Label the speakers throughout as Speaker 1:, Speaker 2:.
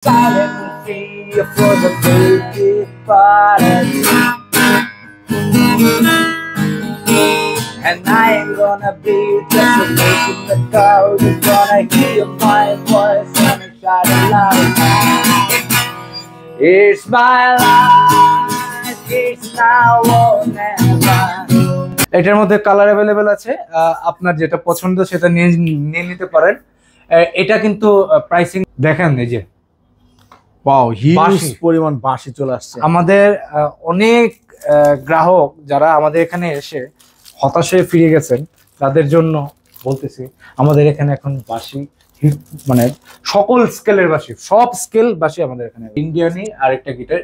Speaker 1: silent fear for the baby party. And I ain't gonna be just a face in the crowd. You're gonna hear my voice and shout it loud. It's my life, it's now or never. এটার মধ্যে colour available আছে, আপনার যেটা পছন্দ সেটা নিয়ে নিতে পারেন। এটা কিন্তু প্রাইসিং দেখেন, এই যে
Speaker 2: ওয়াও, হিউজ পরিমাণ বাঁশি চলে আসছে।
Speaker 1: আমাদের অনেক গ্রাহক যারা আমাদের এখানে এসে হতাশ হয়ে ফিরে গেছেন, তাদের জন্য বলতেছি আমাদের এখানে এখন বাঁশি মানে সকল স্কেলের বাঁশি, সব স্কেল বাঁশি আমাদের এখানে। ইন্ডিয়ানি আরেকটা গিটার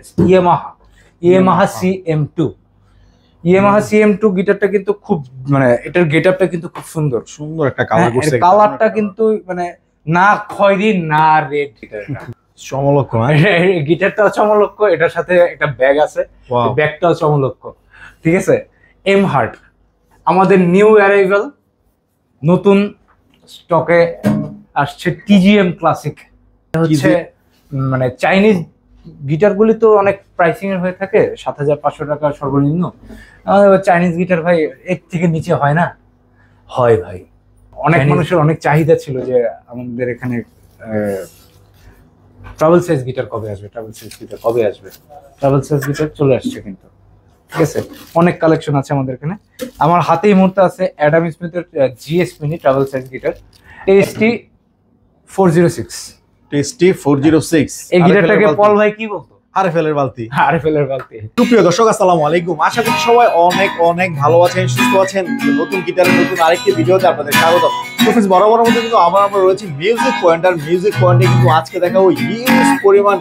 Speaker 1: ইয়ামাহা CM2 গিটারটা কিন্তু খুব মানে এটার গেটআপটা কিন্তু খুব সুন্দর একটা কালার করছে। কালারটা কিন্তু মানে না খয়েরি না রেড, গিটারটা
Speaker 2: চমলক্ষ।
Speaker 1: গিটারটাও চমলক্ষ, এটার সাথে একটা ব্যাগ আছে, ব্যাগটাও চমলক্ষ। ঠিক আছে, এম হার্ট আমাদের নিউ অ্যারাইভাল, নতুন স্টকে আসছে TGM ক্লাসিক। হচ্ছে মানে চাইনিজ গিটারগুলি তো অনেক প্রাইসিং এর হয়ে থাকে, ৭৫০০ টাকা সর্বনিম্ন। আমাদের চাইনিজ গিটার ভাই এর থেকে নিচে হয় না, হয় ভাই। অনেক মানুষের অনেক চাহিদা ছিল যে আমাদের এখানে ট্রাভেল সাইজ গিটার কবে আসবে, ট্রাভেল সাইজ গিটার চলে আসছে কিন্তু। ঠিক আছে, অনেক কালেকশন আছে আমাদের এখানে। আমার হাতেই মুহূর্তে আছে অ্যাডাম স্মিথের GS mini travel size guitar TST-406। এই গিটারটাকে পল ভাই কি বলতো?
Speaker 2: আরএফএল এর বালতি।
Speaker 1: সুপ্রিয়
Speaker 2: দর্শক, আসসালামু আলাইকুম। আশা করি সবাই অনেক অনেক ভালো আছেন, সুস্থ আছেন। নতুন গিটারের নতুন আরেকটি ভিডিওতে আপনাদের স্বাগত। বরাবর মধ্যে কিন্তু আমরা রয়েছি মিউজিক পয়েন্টে কিন্তু আজকে দেখাবো হিউজ পরিমাণ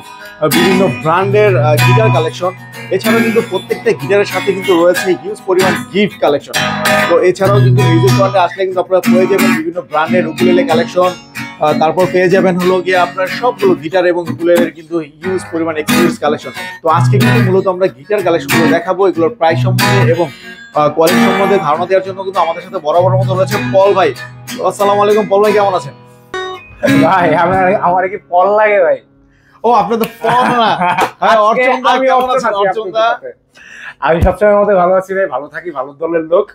Speaker 2: বিভিন্ন ব্র্যান্ডের গিটার কালেকশন। এছাড়াও কিন্তু প্রত্যেকটা গিটারের সাথে কিন্তু রয়েছে হিউজ পরিমাণ গিফট কালেকশন। তো এছাড়াও কিন্তু মিউজিক পয়েন্টে আসলে কিন্তু আপনারা পেয়ে যাবেন বিভিন্ন ব্র্যান্ডের উকুলেলে কালেকশন, তারপর পেয়ে যাবেন হলো গিয়ে আপনার সবগুলো গিটার এবং উকুলেলের কিন্তু হিউজ পরিমাণ এক্সক্লুসিভ কালেকশন। তো আজকে কিন্তু মূলত আমরা গিটার কালেকশনগুলো দেখাবো, এগুলোর প্রাইস সম্বন্ধে এবং কোয়ালিটি সম্বন্ধে ধারণা দেওয়ার জন্য কিন্তু আমাদের সাথে বরাবর মতো রয়েছে পল ভাই। আসসালামু আলাইকুম পল ভাই, কেমন আছেন?
Speaker 1: ভাই আমার কি পল লাগে ভাই?
Speaker 2: ও, আপনার তো পল না।
Speaker 1: আমি সবসময় মধ্যে ভালো আছি ভাই, ভালো থাকি, ভালো দলের লোক।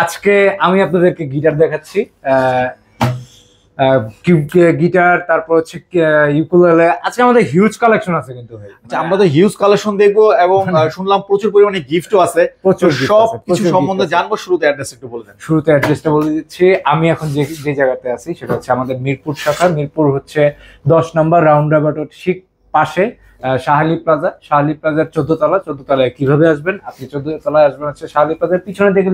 Speaker 1: আজকে আমি আপনাদেরকে গিটার দেখাচ্ছি, গিটার, তারপর হচ্ছে ইউকুলেলে। আজকে আমাদের হিউজ কালেকশন আছে কিন্তু ভাই।
Speaker 2: আমরা তো হিউজ কালেকশন দেখবো এবং শুনলাম প্রচুর পরিমাণে গিফটও আছে, সব কিছু সম্বন্ধে জানবো। শুরুতে অ্যাড্রেস একটু বলে দেন।
Speaker 1: শুরুতে অ্যাড্রেসটা বলে দিচ্ছি। আমি এখন যে জায়গাতে আছি সেটা হচ্ছে আমাদের মিরপুর শাখা। মিরপুর হচ্ছে 10 নম্বর রাউন্ড অ্যাবাউট ঠিক পাশে শাহালি প্লাজার 14 তলায় কিভাবে আসবেন? আপনি 14 তলায় আসবেন হচ্ছে শাহালি প্লাজার পিছনে দিকে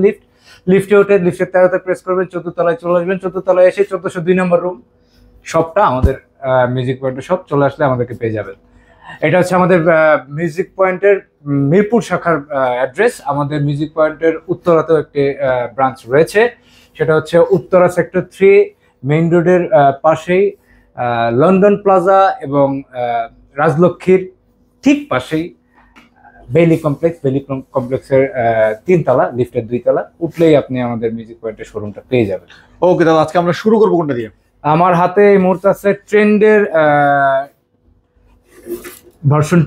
Speaker 1: লিফটে উঠে লিফটের 13তে প্রেস করবেন, 14 তলায় চলে আসবেন। 14 তলায় এসে 1402 নম্বর রুম, সবটা আমাদের মিউজিক পয়েন্টের সব চলে আসলে আমাদেরকে পেয়ে যাবেন। এটা হচ্ছে আমাদের মিউজিক পয়েন্টের মিরপুর শাখার অ্যাড্রেস। আমাদের মিউজিক পয়েন্টের উত্তরাতেও একটি ব্রাঞ্চ রয়েছে, সেটা হচ্ছে উত্তরা সেক্টর 3 মেইন রোডের পাশেই লন্ডন প্লাজা এবং রাজলক্ষ্মীর ঠিক পাশেই বেইলি কমপ্লেক্সের 3 তলা, লিফটের 2 তলা উঠলেই আপনি আমাদের মিউজিক পয়েন্টের শোরুমটা পেয়ে যাবেন।
Speaker 2: ওকে দাদা, আজকে আমরা শুরু করবো কোনটা দিয়ে?
Speaker 1: আমার হাতে এই মুহূর্তে আছে ট্রেন্ডের ভার্সন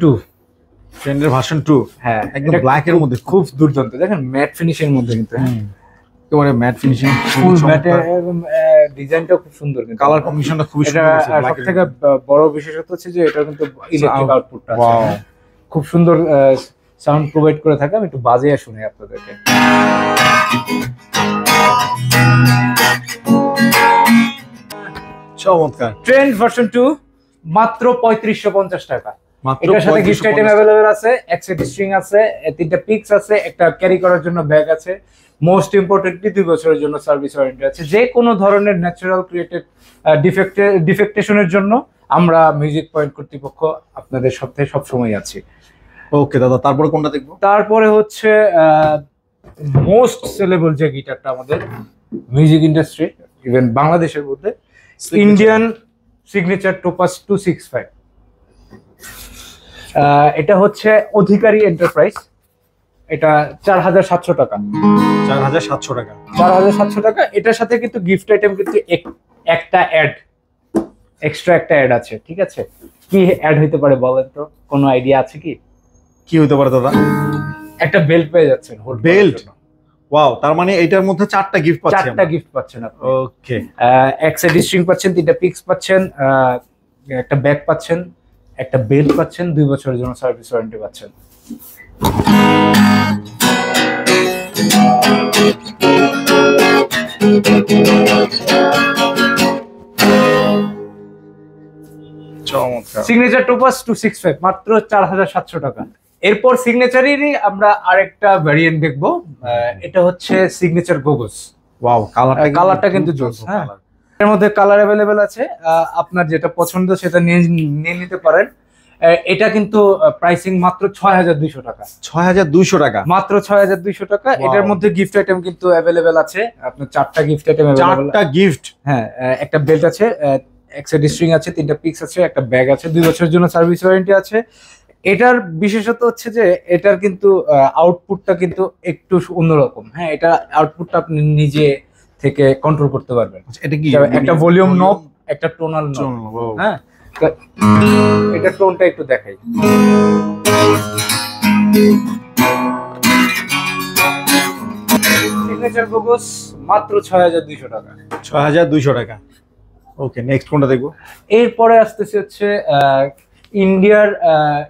Speaker 1: 2। হ্যাঁ,
Speaker 2: একদম ব্ল্যাক এর মধ্যে,
Speaker 1: খুব দুর্দান্ত। দেখেন ম্যাট ফিনিশের মধ্যে কিন্তু,
Speaker 2: একেবারে ম্যাট ফিনিশিং,
Speaker 1: ফুল ম্যাটে এবং ডিজাইনটা খুব সুন্দর, কিন্তু
Speaker 2: কালার কম্বিনেশনটা খুব সুন্দর।
Speaker 1: সবথেকে বড় বিশেষত্ব হচ্ছে যে এটা কিন্তু ইলেকট্রিক আউটপুটটা খুব সুন্দর সাউন্ড প্রোভাইড করে থাকে। আমি একটু বাজিয়ে শুনি আপনাদেরকে।
Speaker 2: চমৎকার।
Speaker 1: ট্রেন্ড ভার্সন 2 মাত্র 3550 টাকা। এটার সাথে গিফট আইটেম अवेलेबल আছে, এক সেট স্ট্রিং আছে, 3টা পিকস আছে, একটা ক্যারি করার জন্য ব্যাগ আছে। মোস্ট ইম্পর্টেন্টলি 2 বছরের জন্য সার্ভিস ওয়ারেন্টি আছে। যে কোনো ধরনের ন্যাচারাল ক্রিয়েটেড ডিফেক্টেশনের জন্য আমরা মিউজিক পয়েন্ট কর্তৃপক্ষ আপনাদের সাথে সব সময় আছি।
Speaker 2: ওকে দাদা, তারপরে কোনটা দেখবো?
Speaker 1: তারপরে হচ্ছে মোস্ট সেলেবল যে গিটারটা আমাদের মিউজিক ইন্ডাস্ট্রি, ইভেন বাংলাদেশের মধ্যে, ইন্ডিয়ান সিগনেচার টোপাস 265। এটা হচ্ছে অধিকারী এন্টারপ্রাইজ। এটা 4700 টাকা। 4700 টাকা। এটার সাথে কিন্তু গিফট আইটেম কিন্তু একটা এক্সট্রা একটা অ্যাড আছে, ঠিক আছে? কি অ্যাড হইতে পারে বলেন তো, কোনো আইডিয়া আছে কি?
Speaker 2: কি হতে পারে দাদা?
Speaker 1: একটা বেল্ট পেয়ে যাচ্ছেন।
Speaker 2: বেল্ট? ওয়াও, তার মানে এটার মধ্যে 4টা গিফট পাচ্ছেন।
Speaker 1: 4টা গিফট পাচ্ছেন আপনি।
Speaker 2: ওকে,
Speaker 1: এক সাইড স্ট্রিং পাচ্ছেন, 3টা পিক্স পাচ্ছেন, একটা ব্যাগ পাচ্ছেন, একটা বেল্ট পাচ্ছেন, 2 বছরের জন্য সার্ভিস ওয়ারেন্টি পাচ্ছেন।
Speaker 2: চমৎকার।
Speaker 1: সিগনেচার টোপাস 265 মাত্র 4700 টাকা। এরপর সিগনেচারেরই আমরা আরেকটা ভ্যারিয়েন্ট দেখবো, এটা হচ্ছে সিগনেচার গোগোস।
Speaker 2: ওয়াও,
Speaker 1: কালারটা কিন্তু জোস। হ্যাঁ, এর মধ্যে কালার अवेलेबल আছে, আপনার যেটা পছন্দ সেটা নিয়ে নিতে পারেন। এটা কিন্তু প্রাইসিং মাত্র 6200 টাকা।
Speaker 2: 6200 টাকা,
Speaker 1: মাত্র 6200 টাকা। এটার মধ্যে গিফট আইটেম কিন্তু अवेलेबल আছে, আপনার 4টা গিফট আইটেম अवेलेबल।
Speaker 2: 4টা গিফট?
Speaker 1: হ্যাঁ, একটা বেল্ট আছে, এক সাইড স্ট্রিং আছে, 3টা পিক্স আছে, একটা ব্যাগ আছে, 2 বছরের জন্য সার্ভিস ওয়ারেন্টি আছে। এটার বিশেষত হচ্ছে যে এটার কিন্তু আউটপুটটা কিন্তু একটু অন্যরকম। হ্যাঁ, এটা আউটপুটটা আপনি নিজে থেকে কন্ট্রোল করতে পারবেন।
Speaker 2: এটা কি
Speaker 1: একটা ভলিউম নব, একটা টোনাল নব। হ্যাঁ, তো এটা টোনটা একটু দেখাই। সিগনেচার গোগোস মাত্র 6200 টাকা।
Speaker 2: 6200 টাকা। ওকে, নেক্সট কোনটা দেখবো?
Speaker 1: এরপরে আসতেছে হচ্ছে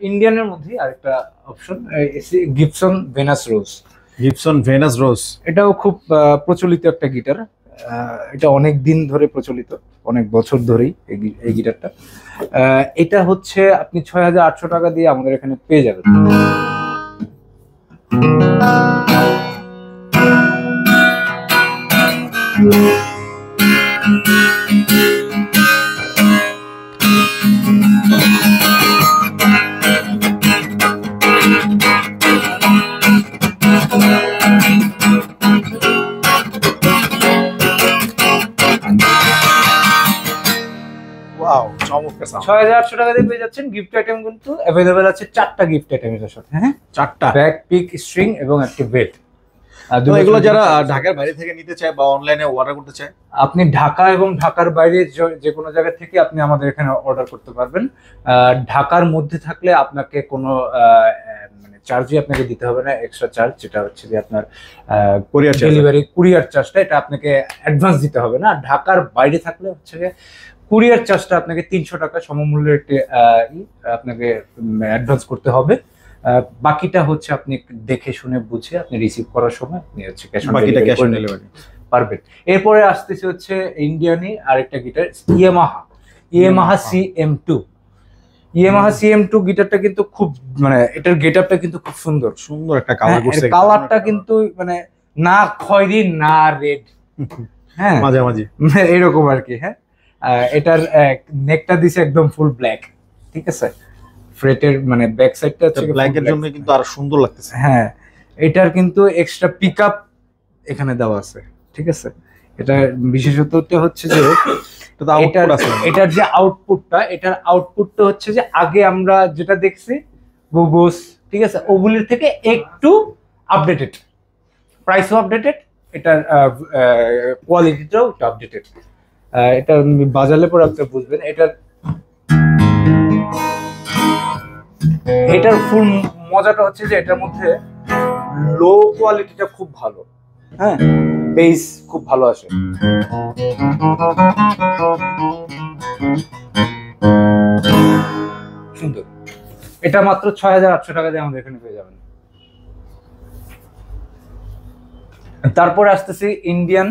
Speaker 1: ইন্ডিয়ানের মধ্যে আরেকটা অপশন, গিবসন ভেনাস রোজ।
Speaker 2: গিবসন ভেনাস রোজ,
Speaker 1: এটাও খুব প্রচলিত একটা গিটার। এটা অনেক দিন ধরে প্রচলিত, অনেক বছর ধরেই এই গিটারটা। এটা হচ্ছে আপনি 6800 টাকা দিয়ে আমাদের এখানে পেয়ে যাবেন।
Speaker 2: ওয়াও, চমৎকার সাউন্ড।
Speaker 1: 6800 টাকা দিয়ে পেয়ে যাচ্ছেন। গিফট আইটেম কিন্তু अवेलेबल আছে 4টা গিফট আইটেম এর সাথে। হ্যাঁ,
Speaker 2: 4টা
Speaker 1: ব্যাগ, পিক, স্ট্রিং এবং একটা বেল্ট।
Speaker 2: তো এগুলো যারা ঢাকার বাইরে থেকে নিতে চায় বা অনলাইনে অর্ডার করতে চায়,
Speaker 1: আপনি ঢাকা এবং ঢাকার বাইরে যে কোনো জায়গা থেকে আপনি আমাদের এখানে অর্ডার করতে পারবেন। ঢাকার মধ্যে থাকলে আপনাকে কোনো মানে চার্জই আপনাকে দিতে হবে না, এক্সট্রা চার্জ, যেটা হচ্ছে যে আপনার
Speaker 2: কোরিয়ার
Speaker 1: ডেলিভারি কুরিয়ার চার্জটা, এটা আপনাকে অ্যাডভান্স দিতে হবে না। ঢাকার বাইরে থাকলে হচ্ছে যে কুরিয়ার চার্জটা আপনাকে 300 টাকা সমমূল্যের একটি আপনাকে অ্যাডভান্স করতে হবে। বাকিটা হচ্ছে আপনি দেখে শুনে বুঝে আপনি রিসিভ করার সময় আপনি হচ্ছে ক্যাশ অন ডেলিভারি পারবেন। এরপরে আসতেছে হচ্ছে ইন্ডিয়ানি আরেকটা guitar, Yamaha CM2। Yamaha CM2 গিটারটা কিন্তু খুব মানে এটার গেটআপটা কিন্তু খুব সুন্দর
Speaker 2: সুন্দর একটা কালার করছে।
Speaker 1: কালারটা কিন্তু মানে না খয়েরি না রেড, হ্যাঁ
Speaker 2: মাঝামাঝি
Speaker 1: এরকম আর কি। হ্যাঁ, এটার নেকটা দিছে একদম ফুল ব্ল্যাক, ঠিক আছে। ফ্রেটের মানে ব্যাক সাইডটা হচ্ছে
Speaker 2: ব্ল্যাক এর জন্য কিন্তু আরো সুন্দর লাগতেছে।
Speaker 1: হ্যাঁ, এটার কিন্তু এক্সট্রা পিকআপ এখানে দেওয়া আছে, ঠিক আছে। এটা বিশেষত্বটা হচ্ছে যে এটার যে আউটপুটটা হচ্ছে যে আগে আমরা যেটা দেখছি গোগোস, ঠিক আছে, ওগুলির থেকে একটু আপডেটেড, প্রাইসও আপডেটেড, এটার কোয়ালিটিটাও একটু আপডেটেড। এটা বাজালে পরে আপনি বুঝবেন। এটার ফুল মজাটা হচ্ছে যে এটার মধ্যে লো কোয়ালিটিটা খুব ভালো। হ্যাঁ, বেস খুব ভালো আসে। সুন্দর। এটা মাত্র 6800 টাকা দিয়ে আমাদের এখানে পেয়ে যাবেন। তারপরে আসতেছি ইন্ডিয়ান,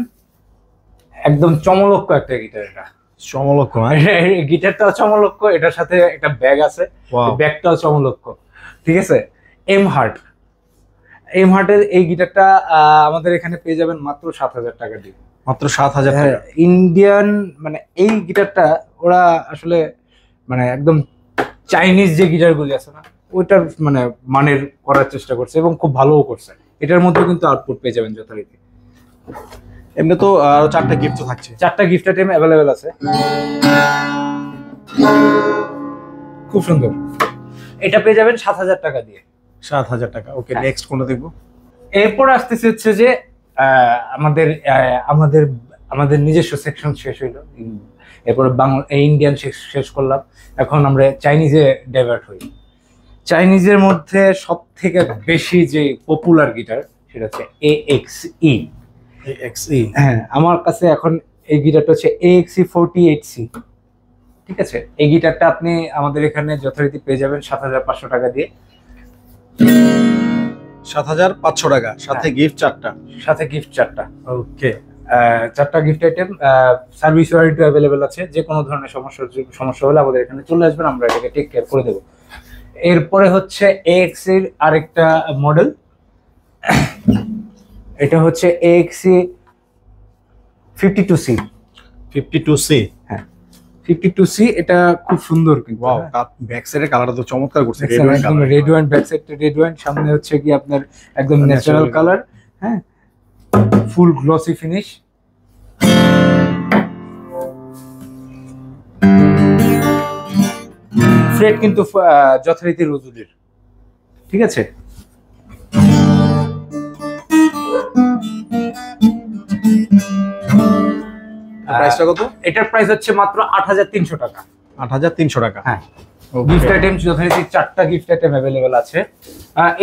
Speaker 1: একদম চমলক্ষ একটা গিটার। এটা
Speaker 2: চমলক্ষ,
Speaker 1: গিটারটাও চমলক্ষ, এটার সাথে একটা ব্যাগ আছে, ব্যাগটাও চমলক্ষ, ঠিক আছে। এমহার্টের এই গিটারটা আমাদের এখানে পেয়ে যাবেন মাত্র 7000 টাকা দিয়ে।
Speaker 2: মাত্র 7000 টাকা।
Speaker 1: ইন্ডিয়ান মানে এই গিটারটা ওরা আসলে মানে একদম চাইনিজ যে গিটারগুলি আছে না, ওইটার মানে মানের করার চেষ্টা করছে এবং খুব ভালোও করছে। এটার মধ্যে কিন্তু আউটপুট পেয়ে যাবেন যথারীতি।
Speaker 2: এমনি তো আরো 4টা গিফট থাকছে,
Speaker 1: 4টা গিফট আইটেম अवेलेबल আছে, খুব সুন্দর। এটা পেয়ে যাবেন 7000 টাকা দিয়ে।
Speaker 2: 7000 টাকা। ওকে, নেক্সট কোনটা দেখবো?
Speaker 1: এরপর আসতেছে হচ্ছে যে আমাদের নিজস্ব সেকশন শেষ হইলো, এরপরে বাংলা ইন্ডিয়ান শেষ করলাম, এখন আমরা চাইনিজে ডাইভার্ট হই। চাইনিজের মধ্যে সব থেকে বেশি যে পপুলার গিটার সেটা হচ্ছে AXE। হ্যাঁ, আমার কাছে এখন এই গিটারটা হচ্ছে AXE 48C। ঠিক আছে, এই গিটারটা আপনি আমাদের এখানে যথারীতি পেয়ে যাবেন 7,500 টাকা দিয়ে।
Speaker 2: 7,500 টাকা, সাথে গিফট 4টা।
Speaker 1: সাথে গিফট 4টা।
Speaker 2: ওকে,
Speaker 1: 4টা gift item, service warranty available আছে। যে কোনো ধরনের সমস্যা হলে আমাদের এখানে চলে আসবেন, আমরা এটাকে টেক কেয়ার করে দেবো। এরপরে হচ্ছে AXE এর আরেকটা মডেল, এটা হচ্ছে AXE 52C।
Speaker 2: 52C,
Speaker 1: হ্যাঁ 52C, এটা খুব সুন্দর কিন্তু।
Speaker 2: ওয়াও, ব্যাক সাইডের কালারটা তো চমৎকার করছে,
Speaker 1: একদম রেড ওয়াইন, ব্যাক সাইডটা রেড ওয়াইন, সামনে হচ্ছে কি আপনার একদম ন্যাচারাল কালার। হ্যাঁ, ফুল গ্লসি ফিনিশ। ফ্রেট কিন্তু যথারীতি রোজুডের। ঠিক আছে,
Speaker 2: প্রাইসটা কত?
Speaker 1: এটার প্রাইস হচ্ছে মাত্র 8,300 টাকা।
Speaker 2: 8,300 টাকা।
Speaker 1: হ্যাঁ, গিফট আইটেম যথারীতি 4টা গিফট আইটেম অ্যাভেলেবেল আছে।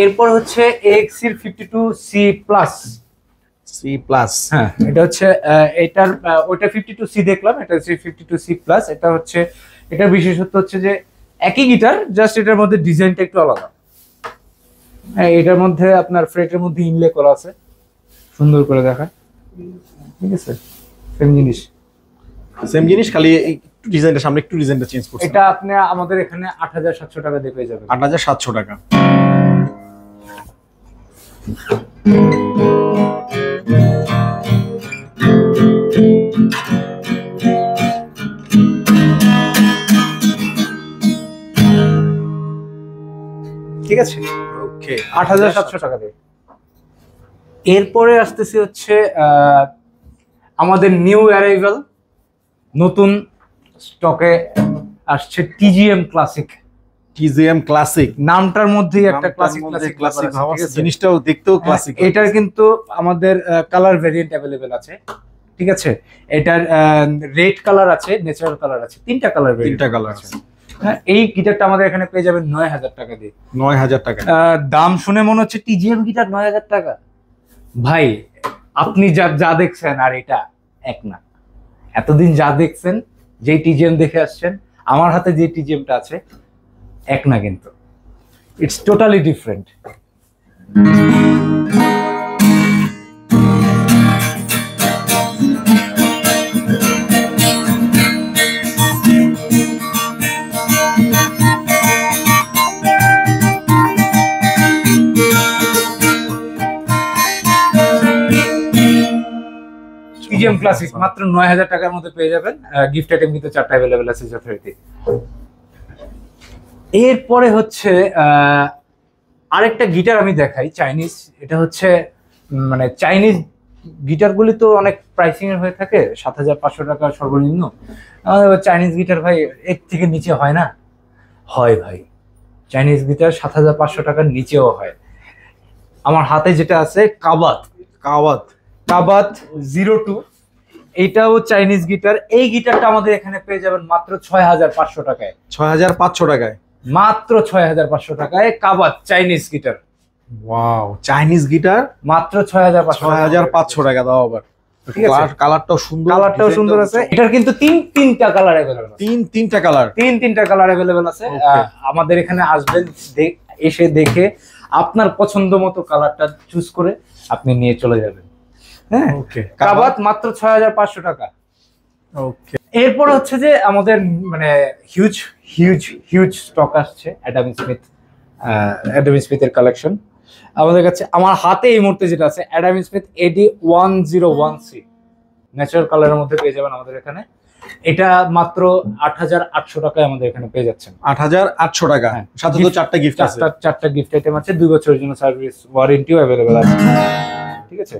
Speaker 1: এরপর হচ্ছে AXE 52C প্লাস।
Speaker 2: হ্যাঁ,
Speaker 1: এটা হচ্ছে এটার ওইটা 52C দেখলাম, এটা হচ্ছে 52C প্লাস। এটা হচ্ছে এটার বিশেষত্ব হচ্ছে যে একই গিটার, জাস্ট এটার মধ্যে ডিজাইনটা একটু আলাদা। হ্যাঁ, এটার মধ্যে আপনার ফ্রেটের মধ্যে ইনলে করা আছে, সুন্দর করে দেখায়। ঠিক আছে,
Speaker 2: সেম জিনিস, খালি একটু ডিজাইনটা সামনে একটু ডিজাইনটা চেঞ্জ করছে।
Speaker 1: এটা আপনি আমাদের এখানে 8,700 টাকা দিয়ে পেয়ে যাবেন।
Speaker 2: 8,700 টাকা।
Speaker 1: ঠিক আছে,
Speaker 2: ওকে,
Speaker 1: 8,700 টাকা দিয়ে। এরপরে আসতেছি হচ্ছে আমাদের নিউ অ্যারাইভাল, নতুন স্টকে আসছে TGM ক্লাসিক।
Speaker 2: TGM ক্লাসিক,
Speaker 1: নামটার মধ্যেই একটা ক্লাসিক
Speaker 2: ক্লাসিক ভাব আছে, জিনিসটাও দেখতেও ক্লাসিক।
Speaker 1: এটার কিন্তু আমাদের কালার ভেরিয়েন্ট অ্যাভেলেবেল আছে। ঠিক আছে, এটার রেড কালার আছে, ন্যাচারাল কালার আছে, 3টা কালার,
Speaker 2: 3টা কালার আছে।
Speaker 1: হ্যাঁ, এই গিটারটা আমাদের এখানে পেয়ে যাবেন 9,000 টাকা দিয়ে।
Speaker 2: 9,000 টাকা।
Speaker 1: দাম শুনে মনে হচ্ছে TGM গিটার 9,000 টাকা। ভাই, আপনি যা দেখছেন আর এটা এক না। এতদিন যা দেখছেন, যে TGM দেখে আসছেন, আমার হাতে যে TGMটা আছে এক না, কিন্তু it's totally different. TGM classic মাত্র 9,000 টাকার মধ্যে পেয়ে যাবেন। গিফট আইটেম কিন্তু 4টা অ্যাভেলেবেল আছে যথারীতি। এরপরে হচ্ছে আরেকটা গিটার আমি দেখাই, চাইনিজ। এটা হচ্ছে মানে চাইনিজ গিটারগুলি তো অনেক প্রাইসিং এর হয়ে থাকে, 7,500 টাকা সর্বনিম্ন। আমাদের চাইনিজ গিটার ভাই এর থেকে নিচে হয় না? হয় ভাই, চাইনিজ গিটার 7,500 টাকার নিচেও হয়। আমার হাতে যেটা আছে কাবাত 02, এইটাও চাইনিজ গিটার। এই গিটারটা আমাদের এখানে পেয়ে যাবেন মাত্র 6,500 টাকায়।
Speaker 2: 6,500 টাকায়,
Speaker 1: মাত্র 6,500 টাকায় কাবাত Chinese guitar.
Speaker 2: Wow, Chinese guitar
Speaker 1: মাত্র 6,500
Speaker 2: টাকা দাও। আবার কালারটাও সুন্দর,
Speaker 1: কালারটাও সুন্দর আছে। এটার কিন্তু তিনটা কালার अवेलेबल আছে।
Speaker 2: তিনটা কালার,
Speaker 1: তিনটা কালার अवेलेबल আছে। আমাদের এখানে আসবেন, এসে দেখে আপনার পছন্দ মতো কালারটা চুজ করে আপনি নিয়ে চলে যাবেন। হ্যাঁ, ওকে, কাবাত মাত্র 6,500 টাকা।
Speaker 2: ওকে,
Speaker 1: এরপর হচ্ছে যে আমাদের মানে হিউজ স্টক আসছে অ্যাডাম স্মিথের কালেকশন আমাদের কাছে। আমার হাতে এই মুহূর্তে যেটা আছে Adam Smith AD 101C natural কালারের মধ্যে পেয়ে যাবেন আমাদের এখানে। এটা মাত্র 8,800 টাকায় আমাদের এখানে পেয়ে যাচ্ছেন।
Speaker 2: 8,800 টাকা, সাথে তো 4টা গিফট আছে।
Speaker 1: 4টা গিফট আইটেম আছে, 2 বছরের জন্য সার্ভিস ওয়ারেন্টিও अवेलेबल আছে। ঠিক আছে,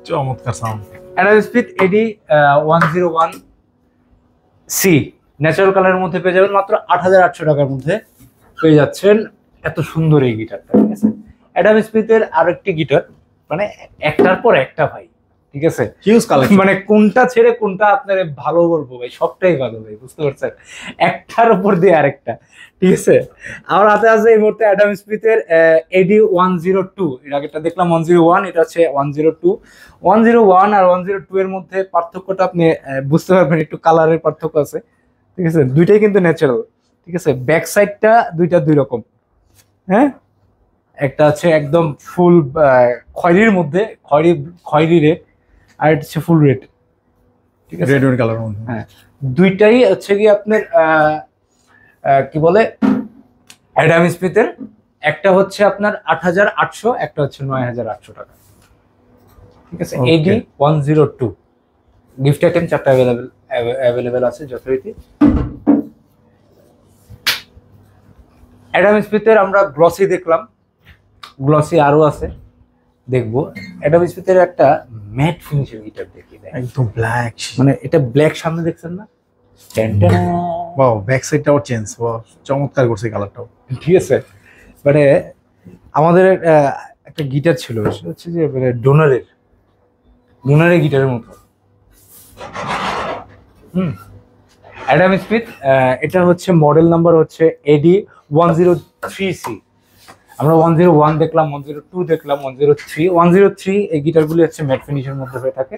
Speaker 2: চমৎকার সাউন্ড।
Speaker 1: অ্যাডাম স্মিথ এডি 101 সি ন্যাচারাল কালারের মধ্যে পেয়ে যাবেন মাত্র ৮৮০০ টাকার মধ্যে পেয়ে যাচ্ছেন। এত সুন্দর এই গিটারটা, ঠিক আছে। অ্যাডাম স্মিথের আরেকটি গিটার, মানে একটার পর একটা ভাই, ঠিক আছে।
Speaker 2: হিউজ কালেকশন,
Speaker 1: মানে কোনটা ছেড়ে কোনটা আপনার ভালো বলবো ভাই, সবটাই ভালো ভাই, বুঝতে পারছেন, একটার উপর দিয়ে আরেকটা, ঠিক আছে। আমার হাতে আছে এই মুহূর্তে অ্যাডাম স্মিথের এডি 102। এর আগেটা দেখলাম 101, এটা হচ্ছে 102। 101 আর 102 এর মধ্যে পার্থক্যটা আপনি বুঝতে পারবেন, একটু কালারের পার্থক্য আছে, ঠিক আছে। দুইটাই কিন্তু ন্যাচারাল, ঠিক আছে। ব্যাক সাইডটা দুইটা দুই রকম, হ্যাঁ। একটা হচ্ছে একদম ফুল খয়েরির মধ্যে, খয়েরি রেড, আর এটা হচ্ছে ফুল রেড, ঠিক আছে,
Speaker 2: রেড কালার।
Speaker 1: হ্যাঁ। দুইটাই হচ্ছে কি আপনার কি বলে অ্যাডাম স্মিথের, একটা হচ্ছে আপনার ৮৮০০, একটা হচ্ছে ৯৮০০ টাকা, ঠিক আছে। এডি 102 গিফট আইটেম 4টা অ্যাভেলেবেল আছে যথারীতি। অ্যাডাম স্মিথের আমরা গ্লসি দেখলাম, গ্লসি আরো আছে দেখবো। অ্যাডাম স্মিথের একটা ম্যাট ফিনিশের গিটার দেখি,
Speaker 2: একদম ব্ল্যাক,
Speaker 1: মানে এটা ব্ল্যাক সামনে দেখছেন না,
Speaker 2: ওয়াও, ব্যাক সাইডটাও চেঞ্জ, ওয়াও চমৎকার করছে কালারটাও,
Speaker 1: ঠিক আছে। মানে আমাদের একটা গিটার ছিল, সেটা হচ্ছে যে মানে ডোনারের গিটারের মতো। অ্যাডাম স্মিথ, এটা হচ্ছে মডেল নাম্বার হচ্ছে এডি 103C। আমরা 101 দেখলাম, 102 দেখলাম, 103 এই গিটারগুলি হচ্ছে ম্যাট ফিনিশের মধ্যে হয়ে থাকে।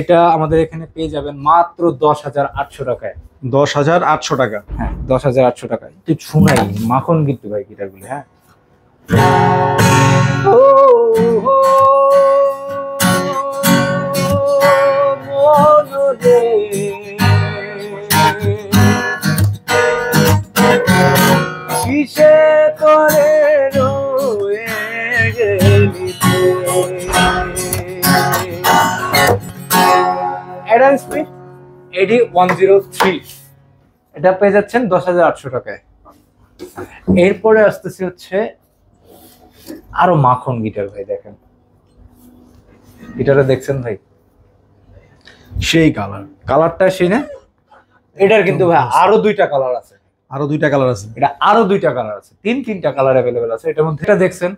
Speaker 1: এটা আমাদের এখানে পেয়ে যাবেন মাত্র ১০৮০০ টাকায়।
Speaker 2: ১০৮০০ টাকা?
Speaker 1: হ্যাঁ, ১০৮০০ টাকায়। তুই শুনাই মাখন কিন্তু ভাই গিটারগুলি, হ্যাঁ। কিসে করে রয়ে গেলি অ্যাডাম স্মিথ এডি 103, এটা পেয়ে যাচ্ছেন ১০৮০০ টাকায়। এরপরে আসতেছে হচ্ছে আরো মাখন গিটার ভাই, দেখেন গিটারটা দেখছেন ভাই,
Speaker 2: সেই কালারটা
Speaker 1: সেই না। এটার কিন্তু ভাই আরো দুইটা কালার আছে,
Speaker 2: আরো দুইটা কালার আছে,
Speaker 1: এটা আরো দুইটা কালার আছে, তিনটা কালার অ্যাভেলেবেল আছে এটার মধ্যে। এটা দেখছেন,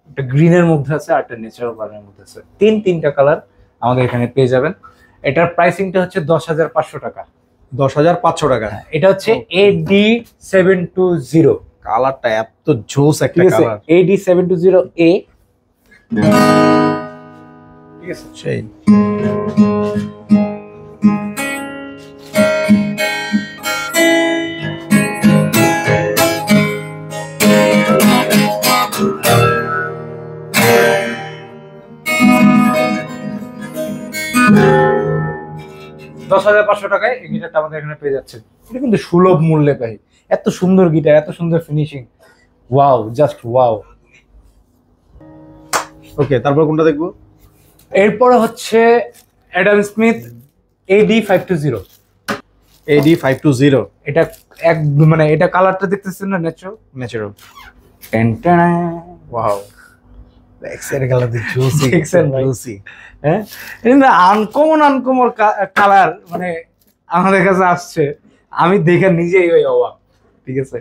Speaker 1: একটা গ্রিনের মধ্যে আছে আর একটা ন্যাচারাল কালারের মধ্যে আছে, তিনটা কালার আমাদের এখানে পেয়ে যাবেন। এটার প্রাইসিংটা হচ্ছে ১০৫০০ টাকা।
Speaker 2: ১০৫০০ টাকা।
Speaker 1: এটা হচ্ছে এডি 720,
Speaker 2: কালারটা এত জোস একটা কালার,
Speaker 1: এডি 720A, ঠিক আছে।
Speaker 2: সেই
Speaker 1: ১০৫০০ টাকায় এই গিটারটা আমাদের এখানে পেয়ে যাচ্ছেন। এটা কিন্তু সুলভ মূল্যে পাই, এত সুন্দর গিটার, এত সুন্দর ফিনিশিং, ওয়াও, জাস্ট ওয়াও।
Speaker 2: ওকে, তারপর কোনটা দেখবো?
Speaker 1: এরপরে হচ্ছে অ্যাডাম স্মিথ এডি 520।
Speaker 2: এডি 520,
Speaker 1: এটা এক মানে এটা কালারটা দেখতেছেন না, ন্যাচারাল।
Speaker 2: ওয়াও, এক্সের কালার দি জুসি,
Speaker 1: দেখছেন ভাই?
Speaker 2: জুসি,
Speaker 1: হ্যাঁ, এটা আনকমন কালার, মানে আমাদের কাছে আসছে, আমি দেখে নিজেই ওই অবাক, ঠিক আছে।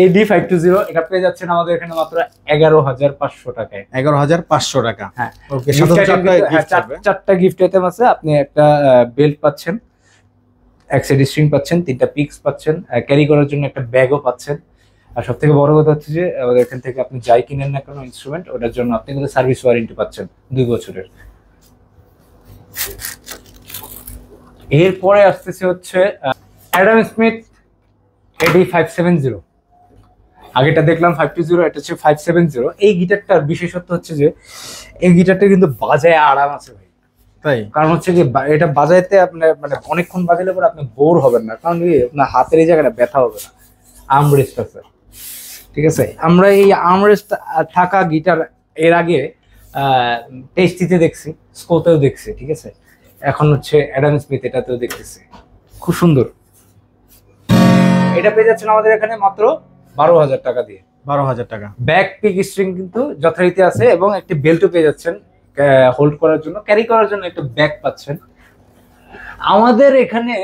Speaker 1: এডি 520, এটা পেয়ে যাচ্ছেন আমাদের এখানে মাত্র ১১৫০০ টাকায়।
Speaker 2: ১১৫০০ টাকা।
Speaker 1: হ্যাঁ,
Speaker 2: ওকে,
Speaker 1: চারটা গিফট আইটেম আছে। আপনি একটা বেল্ট পাচ্ছেন, এক সাইড স্ট্রিং পাচ্ছেন, 3টা পিক্স পাচ্ছেন, ক্যারি করার জন্য একটা ব্যাগও পাচ্ছেন। আর সব থেকে বড় কথা হচ্ছে যে আমাদের এখান থেকে আপনি যাই কিনেন না কোনো ইনস্ট্রুমেন্ট, ওটার জন্য আপনি কিন্তু সার্ভিস ওয়ারেন্টি পাচ্ছেন 2 বছরের। এরপরে আসতেছে হচ্ছে অ্যাডাম স্মিথ এডি 570। আগেটা দেখলাম 520, এটা হচ্ছে 570। এই গিটারটার বিশেষত্ব হচ্ছে যে এই গিটারটা কিন্তু বাজায় আরাম আছে ভাই।
Speaker 2: তাই?
Speaker 1: কারণ হচ্ছে যে এটা বাজাইতে আপনার মানে অনেকক্ষণ বাজালে পরে আপনি বোর হবেন না, কারণ কি আপনার হাতের এই জায়গাটা ব্যথা হবে না। আর্মরেস্ট আছে, ঠিক আছে। আমরা এই আর্মরেস্ট থাকা গিটার এর আগে টেস্টিতে দেখছি, স্কোতেও দেখছি, ঠিক আছে। এখন হচ্ছে অ্যাডাম স্মিথ এটাতেও দেখতেছি, খুব সুন্দর। এটা পেয়ে যাচ্ছেন আমাদের এখানে মাত্র 12,000 টাকা দিয়ে।
Speaker 2: 12,000 টাকা।
Speaker 1: ব্যাক পিক স্ট্রিং কিন্তু যথারীতি আছে এবং একটি বেল্টও পেয়ে যাচ্ছেন হোল্ড করার জন্য, ক্যারি করার জন্য একটা ব্যাগ পাচ্ছেন। আমাদের এখানে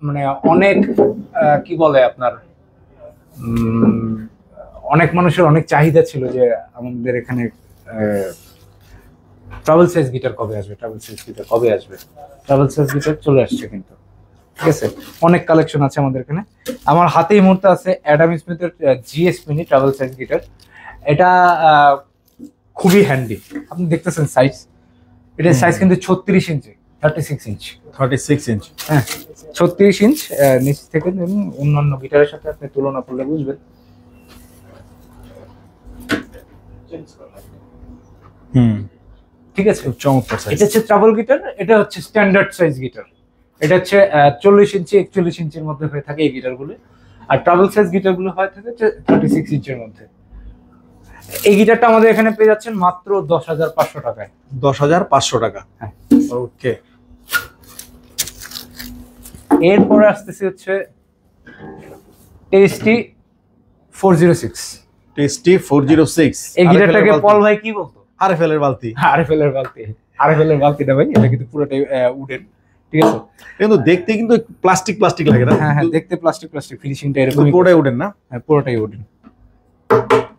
Speaker 1: মানে অনেক কি বলে আপনার অনেক মানুষের অনেক চাহিদা ছিল যে আমাদের এখানে ট্রাভেল সাইজ গিটার কবে আসবে, ট্রাভেল সাইজ গিটার কবে আসবে। ট্রাভেল সাইজ গিটার চলে আসছে কিন্তু, ঠিক আছে। অনেক কালেকশন আছে আমাদের এখানে। আমার হাতে এই মুহূর্তে আছে অ্যাডাম স্মিথের GS mini travel size guitar. এটা খুবই হ্যান্ডি, আপনি দেখতেছেন সাইজ, এটার সাইজ কিন্তু 36 ইঞ্চি, 36 ইঞ্চ।
Speaker 2: 36 ইঞ্চ,
Speaker 1: হ্যাঁ 36 ইঞ্চ। নিচ থেকে অন্যান্য গিটারের সাথে আপনি তুলনা করলে বুঝবেন। ঠিক আছে,
Speaker 2: চমৎকার সাইজ।
Speaker 1: এটা হচ্ছে ট্রাভেল গিটার, এটা হচ্ছে স্ট্যান্ডার্ড সাইজ গিটার। এটা হচ্ছে 40 ইঞ্চি 41 ইঞ্চির মধ্যে হয়ে থাকে এই গিটারগুলো, আর ট্রাভেল সাইজ গিটারগুলো হয়ে থাকে 36 ইঞ্চির মধ্যে। এই গিটারটা আমাদের এখানে পেয়ে যাচ্ছেন মাত্র 10,500 টাকায়।
Speaker 2: 10,500 টাকা,
Speaker 1: হ্যাঁ।
Speaker 2: ওকে।
Speaker 1: এরপরে আসতেছি হচ্ছে টেস্টি 406।
Speaker 2: টেস্টি 406।
Speaker 1: এই গিটারটাকে পল ভাই কি বলতো?
Speaker 2: আরএফএল এর বালতি।
Speaker 1: আরএফএল এর বালতি, আরএফএল এর বালতিটা ভাই, এটা কিন্তু পুরোটাই উডেন, ঠিক আছে।
Speaker 2: কিন্তু দেখতে কিন্তু প্লাস্টিক প্লাস্টিক লাগে না?
Speaker 1: হ্যাঁ হ্যাঁ, দেখতে প্লাস্টিক প্লাস্টিক, ফিনিশিংটা এরকম
Speaker 2: পুরোটাই উডেন না?
Speaker 1: হ্যাঁ পুরোটাই উডেন।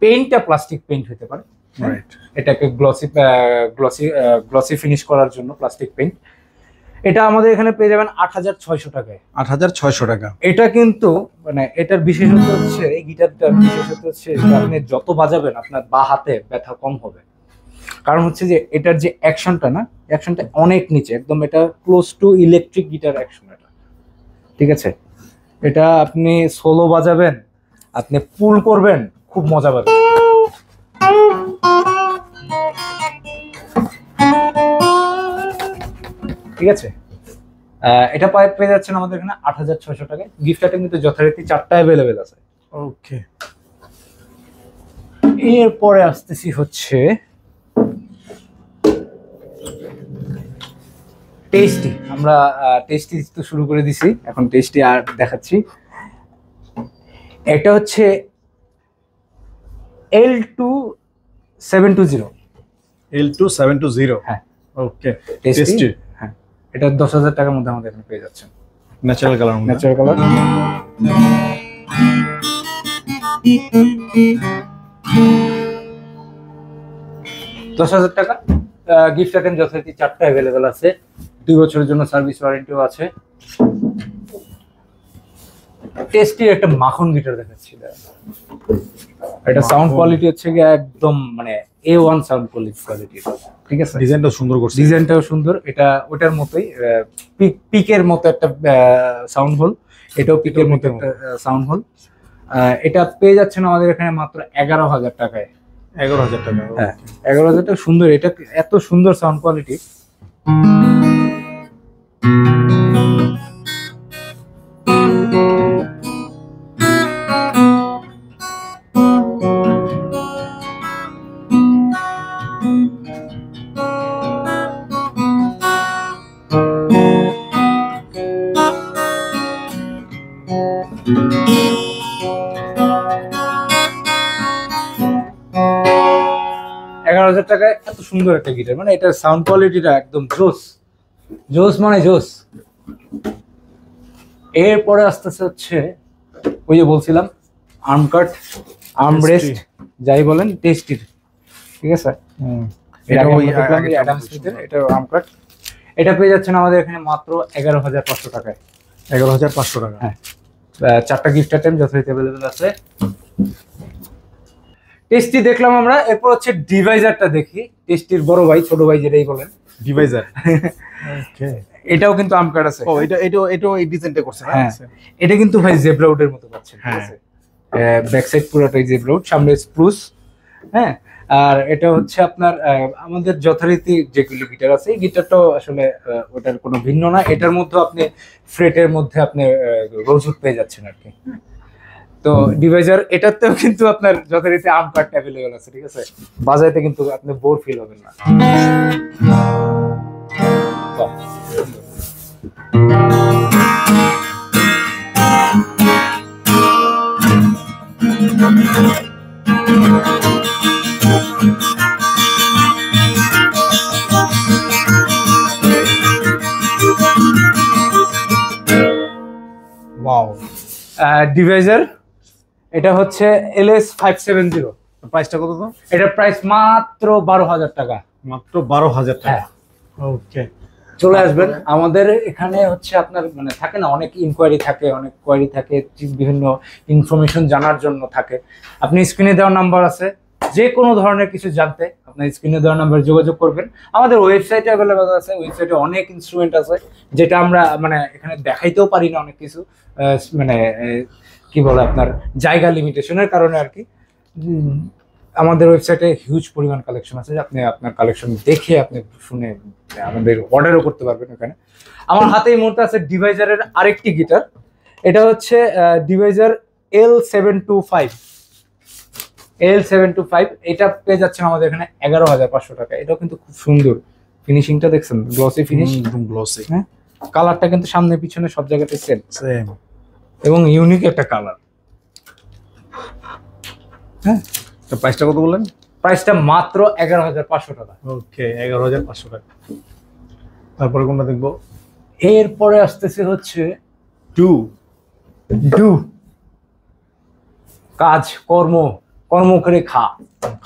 Speaker 1: পেইন্টটা প্লাস্টিক পেইন্ট হতে পারে,
Speaker 2: রাইট।
Speaker 1: এটাকে গ্লসি গ্লসি গ্লসি ফিনিশ করার জন্য প্লাস্টিক পেইন্ট। এটা আমাদের এখানে পেয়ে যাবেন 8,600 টাকায়।
Speaker 2: 8,600 টাকা।
Speaker 1: এটা কিন্তু মানে এটার বিশেষত্ব হচ্ছে, এই গিটারটার বিশেষত্ব হচ্ছে যে আপনি যত বাজাবেন আপনার বা হাতে ব্যথা কম হবে। কারণ হচ্ছে যে এটার যে অ্যাকশনটা না, অ্যাকশনটা অনেক নিচে একদম, এটা close two electric guitar action এটা, ঠিক আছে। এটা আপনি সোলো বাজাবেন, আপনি পুল করবেন, খুব মজা পাবেন। ঠিক আছে, এটা পেয়ে যাচ্ছেন আমাদের এখানে 8,600 টাকায়। গিফট আইটেম কিন্তু যথারীতি 4টা অ্যাভেলেবেল আছে।
Speaker 2: ওকে।
Speaker 1: এরপরে আসতেছি হচ্ছে টেস্টি। আমরা টেস্টি তো শুরু করে দিছি, এখন টেস্টি আর দেখাচ্ছি। এটা হচ্ছে L2720।
Speaker 2: L2720,
Speaker 1: হ্যাঁ
Speaker 2: ওকে।
Speaker 1: টেস্টি,
Speaker 2: টেস্টি,
Speaker 1: হ্যাঁ। এটা 10,000 টাকার মধ্যে আমাদের এখানে পেয়ে যাচ্ছেন।
Speaker 2: Natural colour,
Speaker 1: natural colour. $10,000 টাকা। গিফট আইটেম যথারীতি 4টা অ্যাভেলেবেল আছে, 2 বছরের জন্য সার্ভিস ওয়ারেন্টিও আছে। টেস্টি একটা মাখন গিটার দেখাচ্ছি। এটা সাউন্ড কোয়ালিটি হচ্ছে গিয়ে একদম মানে A1 সাউন্ড কোয়ালিটি, ঠিক আছে।
Speaker 2: ডিজাইনটাও সুন্দর করছে।
Speaker 1: ডিজাইনটাও সুন্দর, এটা ওটার মতোই পিকের মতো একটা সাউন্ড হোল, এটাও পিকের মতো একটা সাউন্ড হোল। এটা পেয়ে যাচ্ছেন আমাদের এখানে মাত্র 11,000 টাকায়।
Speaker 2: 11,000 টাকা,
Speaker 1: হ্যাঁ 11,000 টাকা। সুন্দর, এটা এত সুন্দর সাউন্ড কোয়ালিটি। টাকায় এত সুন্দর একটা গিটার, মানে এটার সাউন্ড কোয়ালিটিটা একদম জোস, জোস মানে জোস। এরপরে আসতেছে হচ্ছে ওই যে বলছিলাম আর্ম কাট, আর্মরেস্ট যাই বলেন, টেস্টির, ঠিক আছে। এটা ওই অ্যাডাম স্মিথের, এটা আর্ম কাট। এটা পেয়ে যাচ্ছেন আমাদের এখানে মাত্র 11,500 টাকায়।
Speaker 2: 11,500 টাকা,
Speaker 1: হ্যাঁ। 4টা গিফট আইটেম যথারীতি অ্যাভেলেবেল আছে। টেস্টি দেখলাম আমরা, এরপর হচ্ছে ডিভাইজারটা দেখি। টেস্টির বড় ভাই, ছোট ভাই যেটাই বলেন,
Speaker 2: ডিভাইজার। ওকে,
Speaker 1: এটাও কিন্তু আমকাট আছে।
Speaker 2: ও এটা এই ডিজাইনটা করছে না?
Speaker 1: হ্যাঁ, এটা কিন্তু ভাই জেব্রা উডের মতো পাচ্ছেন, ঠিক আছে। ব্যাক সাইড পুরোটাই জেড রোড, সামনে স্প্রুস। হ্যাঁ, আর এটা হচ্ছে আপনার আমাদের যথারীতি যেগুলি গিটার আছে, এই গিটারটাও আসলে ওটার কোনো ভিন্ন না। এটার মধ্যে আপনি ফ্রেটের মধ্যে আপনি রোজউড পেয়ে যাচ্ছেন আর কি। তো ডিভাইজার এটাতেও কিন্তু আপনার যথারীতি আর্ম পার্ট অ্যাভেলেবল আছে, ঠিক আছে, বাজাইতে কিন্তু আপনি বোর ফিল হবেন না।
Speaker 2: ওয়াও,
Speaker 1: ডিভাইজার এটা হচ্ছে LS570।
Speaker 2: প্রাইসটা কত তো?
Speaker 1: এটার প্রাইস মাত্র 12,000 টাকা।
Speaker 2: মাত্র 12,000 টাকা।
Speaker 1: হ্যাঁ,
Speaker 2: ওকে,
Speaker 1: চলে আসবেন আমাদের এখানে। হচ্ছে আপনার মানে থাকে না, অনেক ইনকোয়ারি থাকে, অনেক কোয়ারি থাকে, বিভিন্ন ইনফরমেশন জানার জন্য থাকে। আপনি স্ক্রিনে দেওয়া নাম্বার আছে, যে কোনো ধরনের কিছু জানতে আপনার স্ক্রিনে দেওয়া নাম্বারে যোগাযোগ করবেন। আমাদের ওয়েবসাইটে অ্যাভেলেবল আছে, ওয়েবসাইটে অনেক ইনস্ট্রুমেন্ট আছে যেটা আমরা মানে এখানে দেখাইতেও পারি না, অনেক কিছু মানে কি বলে আপনার জায়গা লিমিটেশনের কারণে আর কি। আমাদের ওয়েবসাইটে হিউজ পরিমাণ কালেকশন আছে, আপনি আপনার কালেকশন দেখে আপনি শুনে আমাদের অর্ডারও করতে পারবেন এখানে। আমার হাতে এই মুহূর্তে আছে ডিভাইজারের আরেকটি গিটার। এটা হচ্ছে ডিভাইজার L725। এটা পেয়ে যাচ্ছেন আমাদের এখানে 11,500 টাকা। এটাও কিন্তু খুব সুন্দর, ফিনিশিংটা দেখছেন, গ্লসি ফিনিশ,
Speaker 2: একদম গ্লসি।
Speaker 1: হ্যাঁ, কালারটা কিন্তু সামনে পিছনে সব জায়গাতে সেম
Speaker 2: সেম
Speaker 1: এবং ইউনিক একটা কালার। হ্যাঁ,
Speaker 2: তো প্রাইসটা কত বললেন?
Speaker 1: প্রাইসটা মাত্র 11,500 টাকা।
Speaker 2: ওকে, 11,500 টাকা। তারপরে কোনটা দেখবো?
Speaker 1: এরপরে আসতেছে হচ্ছে
Speaker 2: টু
Speaker 1: ডু। কাজ কর্ম, কর্ম করে খা,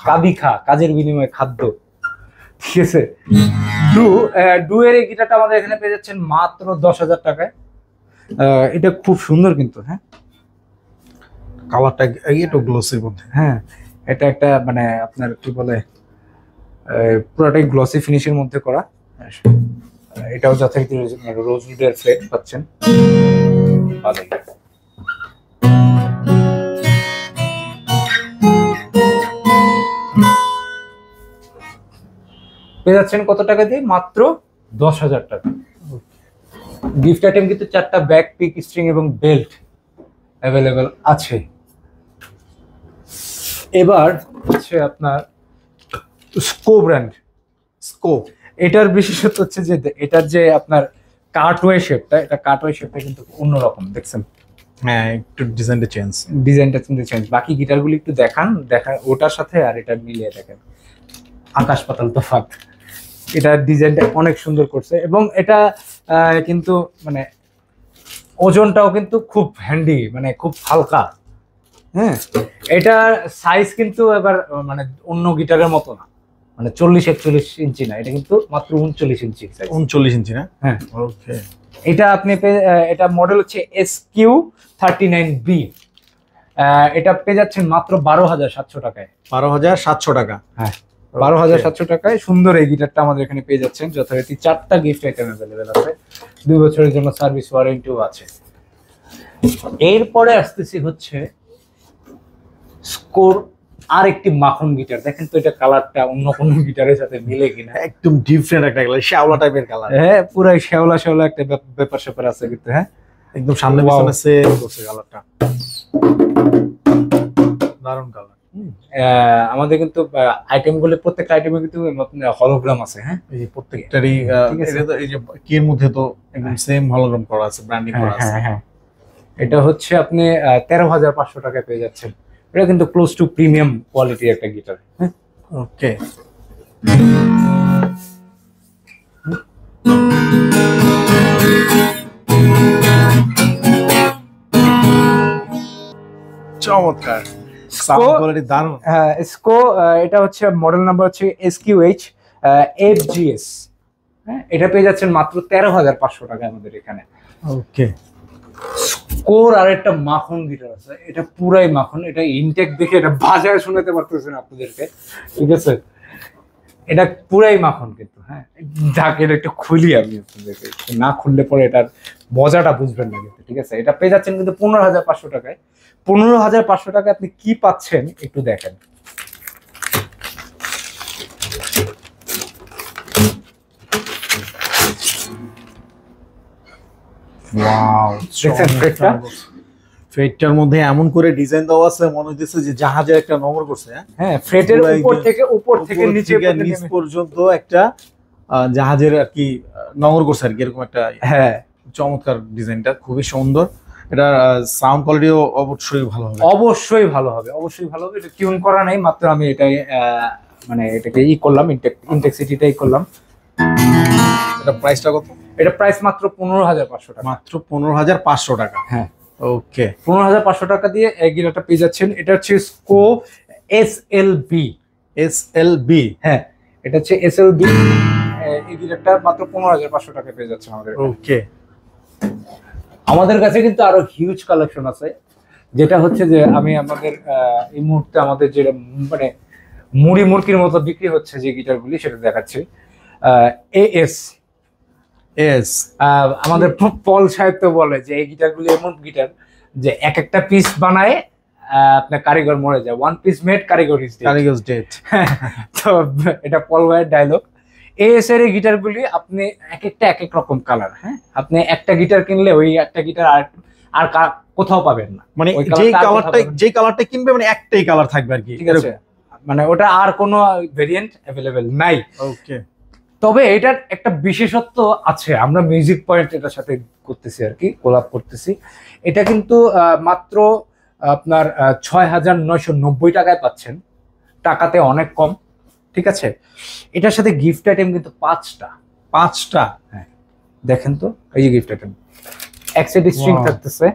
Speaker 1: কাবি খা, কাজের বিনিময়ে খাদ্য, ঠিক আছে। ডু এর এই গিটারটা আমাদের এখানে পেয়ে যাচ্ছেন মাত্র 10,000 টাকায়। এটা খুব সুন্দর কিন্তু। হ্যাঁ,
Speaker 2: কালারটা একটু গ্লসির মধ্যে।
Speaker 1: হ্যাঁ, এটা একটা মানে আপনার কি বলে পুরোটাই গ্লসি ফিনিশের মধ্যে করা। এটাও যথারীতি রোজউডের ফ্লেট পাচ্ছেন। ভালোই। পেয়ে যাচ্ছেন কত টাকা দিয়ে? মাত্র 10,000 টাকা। গিফট আইটেম কিন্তু 4টা ব্যাক, পিক, স্ট্রিং এবং বেল্ট অ্যাভেলেবেল আছে। এবার হচ্ছে আপনার স্কো ব্র্যান্ড।
Speaker 2: স্কো,
Speaker 1: এটার বিশেষত্ব হচ্ছে যে এটার যে আপনার কাটওয়ে শেপটা, এটা কাটওয়ে শেপটা কিন্তু অন্যরকম, দেখছেন?
Speaker 2: হ্যাঁ, একটু ডিজাইনটা চেঞ্জ।
Speaker 1: ডিজাইনটা কিন্তু চেঞ্জ। বাকি গিটারগুলি একটু দেখান, ওটার সাথে আর এটা মিলিয়ে দেখেন, আকাশ পাতাল তফাৎ। এটার ডিজাইনটা অনেক সুন্দর করছে এবং এটা কিন্তু মানে ওজনটাও কিন্তু খুব হ্যান্ডি, মানে খুব হালকা। হ্যাঁ, এটার সাইজ কিন্তু এবার মানে অন্য গিটারের মতো না, মানে 40-41 ইঞ্চি না, এটা কিন্তু মাত্র 39 ইঞ্চি সাইজ।
Speaker 2: 39 ইঞ্চি না?
Speaker 1: হ্যাঁ,
Speaker 2: ওকে।
Speaker 1: এটা আপনি এটা মডেল হচ্ছে SQ39B। এটা পেয়ে যাচ্ছেন মাত্র 12,700 টাকায়।
Speaker 2: 12,700 টাকা।
Speaker 1: হ্যাঁ, 12,700 টাকায় সুন্দর এই গিটারটা আমাদের এখানে পেয়ে যাচ্ছেন। যথারীতি 4টা গিফট আইটেম অ্যাভেলেবেল আছে, 2 বছরের জন্য সার্ভিস ওয়ারেন্টিও আছে। এরপরে আসতেছি হচ্ছে স্কোর আরেকটি মাখন গিটার। দেখেন তো এটা কালারটা অন্য কোনো গিটারের সাথে মিলে কিনা।
Speaker 2: একদম ডিফারেন্ট একটা কালার, শ্যাওলা টাইপের কালার।
Speaker 1: হ্যাঁ, পুরাই শ্যাওলা শ্যাওলা একটা ব্যাপার স্যাপার আছে কিন্তু। হ্যাঁ,
Speaker 2: একদম সামনে পিছনে সেম করছে কালারটা, দারুণ কালার।
Speaker 1: আমাদের কিন্তু আইটেমগুলো, প্রত্যেকটা আইটেমে কিন্তু হলোগ্রাম আছে। হ্যাঁ,
Speaker 2: এই যে প্রত্যেকটারই এটা তো এই যে কির মধ্যে তো একদম সেম হলোগ্রাম করা আছে, ব্র্যান্ডিং করা আছে।
Speaker 1: হ্যাঁ হ্যাঁ, এটা হচ্ছে আপনি 13,500 টাকায় পেয়ে যাচ্ছেন। এটা কিন্তু ক্লোজ টু প্রিমিয়াম কোয়ালিটির একটা গিটার। হ্যাঁ,
Speaker 2: ওকে। চমৎকার, সাউন্ড কোয়ালিটি দারুণ।
Speaker 1: হ্যাঁ, স্কো এটা হচ্ছে মডেল নাম্বার হচ্ছে SQH FGS। হ্যাঁ, এটা পেয়ে যাচ্ছেন মাত্র 13,500 টাকায় আমাদের এখানে।
Speaker 2: ওকে।
Speaker 1: স্কোর আর একটা মাখন গিটার আছে, এটা পুরাই মাখন। এটা ইনটেক দেখে এটা বাজায় শোনাতে পারতেছেন আপনাদেরকে, ঠিক আছে? এটা পুরাই মাখন কিন্তু। হ্যাঁ, যাকে এটা একটু খুলি আমি আপনাদেরকে, না খুললে পরে এটার মজাটা বুঝবেন না কিন্তু, ঠিক আছে? এটা পেয়ে যাচ্ছেন কিন্তু 15,500 টাকায়। 15,500 টাকা আপনি কি পাচ্ছেন একটু দেখেন।
Speaker 2: ওয়াও,
Speaker 1: দেখছেন ফ্রেটটা?
Speaker 2: ফ্রেটটার মধ্যে এমন করে ডিজাইন দেওয়া আছে, মনে হচ্ছে যে জাহাজের একটা নমর করছে।
Speaker 1: হ্যাঁ, ফ্রেটের উপর থেকে নিচ
Speaker 2: পর্যন্ত একটা জাহাজের আর কি নমর করছে আর কি, এরকম একটা।
Speaker 1: হ্যাঁ,
Speaker 2: চমৎকার ডিজাইনটা, খুবই সুন্দর। এটা সাউন্ড কোয়ালিটিও অবশ্যই ভালো হবে।
Speaker 1: অবশ্যই ভালো হবে, অবশ্যই ভালো হবে। এটা টিউন করা নাই, মাত্র আমি এটাই মানে এটাকে করলাম, ইনটেক্সিটিটাই করলাম।
Speaker 2: এটা প্রাইসটা কত?
Speaker 1: এটা প্রাইস মাত্র 15,500 টাকা।
Speaker 2: মাত্র 15,500 টাকা।
Speaker 1: হ্যাঁ,
Speaker 2: ওকে,
Speaker 1: 15,500 টাকা দিয়ে এই গিটারটা পেয়ে যাচ্ছেন। এটা হচ্ছে স্কো SLB।
Speaker 2: SLB,
Speaker 1: হ্যাঁ, এটা হচ্ছে SLB। এই গিটারটা মাত্র 15,500 টাকা পেয়ে যাচ্ছেন আমাদের।
Speaker 2: ওকে,
Speaker 1: আমাদের কাছে কিন্তু আরো হিউজ কালেকশন আছে, যেটা হচ্ছে যে আমি আমাদের এই মুহূর্তে আমাদের যে মানে মুড়ি মুরগির মতো বিক্রি হচ্ছে যে গিটারগুলি, সেটা দেখাচ্ছি। AS আমাদের পল সাহেব তো বলে যে এই গিটারগুলি এমন গিটার যে এক একটা পিস বানায় আপনার কারিগর মরে যায়। ওয়ান পিস মেড কারিগর ইজ ডেড। তো এটা পল ভাইয়ের ডায়লগ। AS এর এই গিটারগুলি আপনি এক একটা এক এক রকম কালার। হ্যাঁ, আপনি একটা গিটার কিনলে ওই একটা গিটার আর কোথাও পাবেন না।
Speaker 2: মানে যে কালারটা কিনবে মানে একটাই কালার থাকবে আর কি,
Speaker 1: ঠিক আছে? মানে ওটা আর কোনো ভেরিয়েন্ট অ্যাভেলেবেল নাই।
Speaker 2: ওকে,
Speaker 1: তবে এটার একটা বিশেষত্ব আছে, আমরা মিউজিক পয়েন্ট এটার সাথে করতেছি আর কি, কোলাব করতেছি। এটা কিন্তু মাত্র আপনার 6,990 টাকায় পাচ্ছেন, টাকাতে অনেক কম। ঠিক আছে, এটার সাথে গিফট আইটেম কিন্তু 5টা। হ্যাঁ, দেখেন তো, এই যে গিফট আইটেম, এক সেট স্ট্রিং থাকতেছে,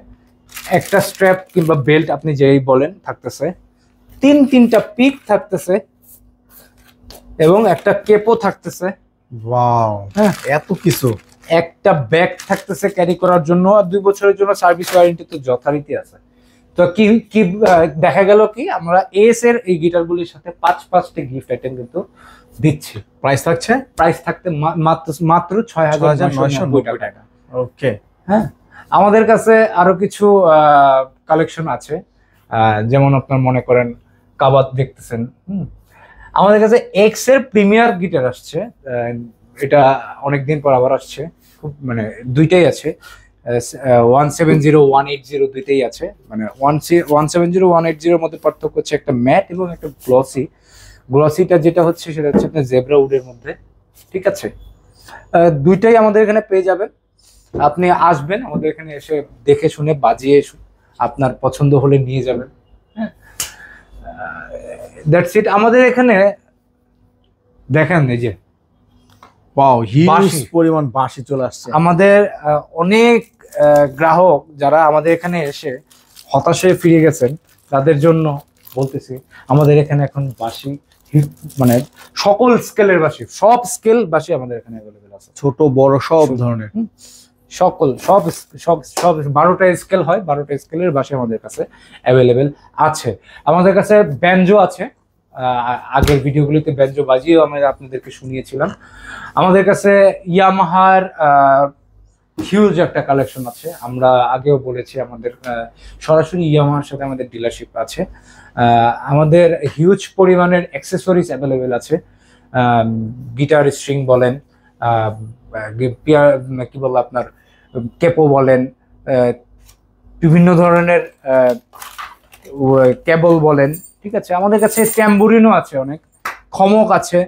Speaker 1: একটা স্ট্র্যাপ কিংবা বেল্ট আপনি যেই বলেন থাকতেছে, তিনটা পিক থাকতেছে, এবং একটা কেপও থাকতেছে।
Speaker 2: ওয়াও,
Speaker 1: হ্যাঁ,
Speaker 2: এত কিছু।
Speaker 1: একটা ব্যাগ থাকতেছে ক্যারি করার জন্য, আর 2 বছরের জন্য সার্ভিস ওয়ারেন্টি তো যথারীতি আছে। তো কি দেখা গেল কি, আমরা AS এর এই গিটারগুলির সাথে 5টা গিফট আইটেম কিন্তু দিচ্ছি।
Speaker 2: প্রাইস থাকতে
Speaker 1: মাত্র 6,990 টাকা।
Speaker 2: ওকে,
Speaker 1: হ্যাঁ, আমাদের কাছে আরো কিছু কালেকশন আছে, যেমন আপনার মনে করেন কাবাত দেখতেছেন। আমাদের কাছে এক্স এর প্রিমিয়ার গিটার আসছে, এটা অনেকদিন পর আবার আসছে। খুব মানে দুইটাই আছে, 170 180 দুইটাই আছে। মানে 170 180 মধ্যে পার্থক্য হচ্ছে একটা ম্যাট এবং একটা গ্লসিটা যেটা হচ্ছে সেটা হচ্ছে আপনার জেব্রা উডের মধ্যে। ঠিক আছে, দুইটাই আমাদের এখানে পেয়ে যাবেন। আপনি আসবেন আমাদের এখানে, এসে দেখে শুনে বাজিয়ে আপনার পছন্দ হলে নিয়ে যাবেন। হ্যাঁ, দ্যাটস ইট। আমাদের এখানে দেখেন এই যে
Speaker 2: ওয়াও, হিউজ পরিমাণ বাঁশি চলে আসছে।
Speaker 1: আমাদের অনেক গ্রাহক যারা আমাদের এখানে এসে হতাশে ফিরে গেছেন, তাদের জন্য বলতেছি আমাদের এখানে এখন বাঁশি মানে সকল স্কেলের বাঁশি, সব স্কেল বাঁশি আমাদের এখানে অ্যাভেলেবেল আছে,
Speaker 2: ছোট বড় সব ধরনের।
Speaker 1: সব 12টা স্কেল হয়, 12টা স্কেলের বাঁশি আমাদের কাছে অ্যাভেলেবেল আছে। আমাদের কাছে ব্যাঞ্জো আছে, আগের ভিডিওগুলিতে ব্যাঞ্জো বাজিয়েও আমরা আপনাদেরকে শুনিয়েছিলাম। আমাদের কাছে ইয়ামাহার হিউজ একটা কালেকশন আছে, আমরা আগেও বলেছি আমাদের সরাসরি ইয়ামাহার সাথে আমাদের ডিলারশিপ আছে। আমাদের হিউজ পরিমাণের অ্যাক্সেসরিজ অ্যাভেলেবেল আছে, গিটার স্ট্রিং বলেন, কি বলবো আপনার কেপো বলেন, বিভিন্ন ধরনের কেবল বলেন। ঠিক আছে, আমাদের কাছে ট্যাম্বুরিনও আছে, অনেক খমক আছে,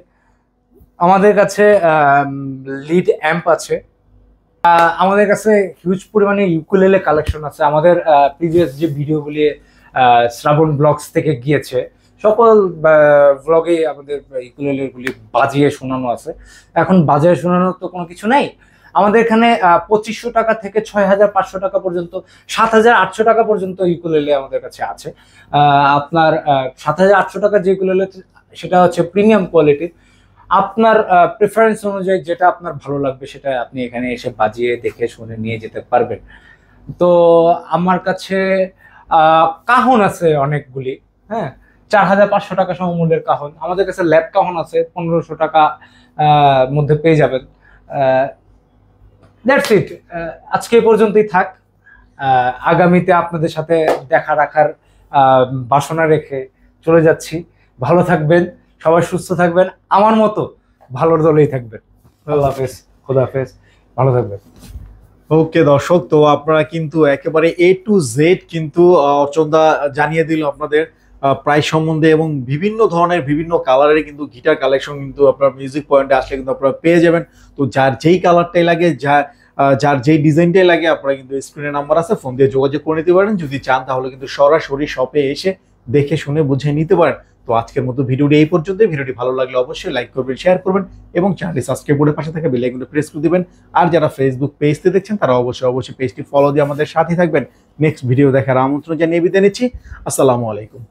Speaker 1: আমাদের কাছে লিড অ্যাম্প আছে, আমাদের কাছে হিউজ পরিমাণে ইউকুলেলে কালেকশন আছে। আমাদের প্রিভিয়াস যে ভিডিওগুলি শ্রাবণ ব্লগস থেকে গিয়েছে, সকল ব্লগে আমাদের ইউকুলেলেগুলি বাজিয়ে শোনানো আছে। এখন বাজিয়ে শোনানোর তো কোনো কিছু নাই, আমাদের এখানে 2500 টাকা থেকে 6,500 টাকা পর্যন্ত, 7,800 টাকা পর্যন্ত ইউকুলেলে আমাদের কাছে আছে। আপনার 7,800 টাকা যে ইউকুলেলে, সেটা হচ্ছে প্রিমিয়াম কোয়ালিটির। আপনার প্রেফারেন্স অনুযায়ী যেটা আপনার ভালো লাগবে সেটা আপনি এখানে এসে বাজিয়ে দেখে শুনে নিয়ে যেতে পারবেন। তো আমার কাছে কাহন আছে অনেকগুলি। হ্যাঁ, 4,500 টাকা সমমূল্যের কাহন। আমাদের কাছে ল্যাব কাহন আছে 1,500 টাকা মধ্যে পেয়ে যাবেন। দ্যাটস ইট, আজকে এই পর্যন্তই থাক। আগামীতে আপনাদের সাথে দেখা রাখার বাসনা রেখে চলে যাচ্ছি। ভালো থাকবেন, সবাই সুস্থ থাকবেন, আমার মতো ভালোর দলেই থাকবেন। আল্লাহ হাফেজ, খোদা হাফেজ, ভালো থাকবেন।
Speaker 2: ওকে দর্শক, তো আপনারা কিন্তু একেবারে A to Z কিন্তু অর্চনদা জানিয়ে দিল আপনাদের প্রাইস সম্বন্ধে, এবং বিভিন্ন ধরনের বিভিন্ন কালারের কিন্তু গিটার কালেকশন কিন্তু আপনার মিউজিক পয়েন্টে আসলে কিন্তু আপনারা পেয়ে যাবেন। তো যার যেই কালারটাই লাগে, যার যেই ডিজাইনটাই লাগে, আপনারা কিন্তু স্ক্রিনে নাম্বার আছে, ফোন দিয়ে যোগাযোগ করে নিতে পারেন। যদি চান তাহলে কিন্তু সরাসরি শপে এসে দেখে শুনে বুঝে নিতে পারেন। তো আজকের মতো ভিডিওটি এই পর্যন্ত। ভিডিওটি ভালো লাগলে অবশ্যই লাইক করবেন, শেয়ার করবেন এবং চ্যানেলটি সাবস্ক্রাইব করে পাশে থাকা বেল আইকনটি প্রেস করে দিবেন। আর যারা ফেসবুক পেজতে দেখছেন তারা অবশ্যই পেজটি ফলো দিয়ে আমাদের সাথে থাকবেন। নেক্সট ভিডিও দেখার আমন্ত্রণ জানিয়ে বিদায় নিচ্ছি। আসসালামু আলাইকুম।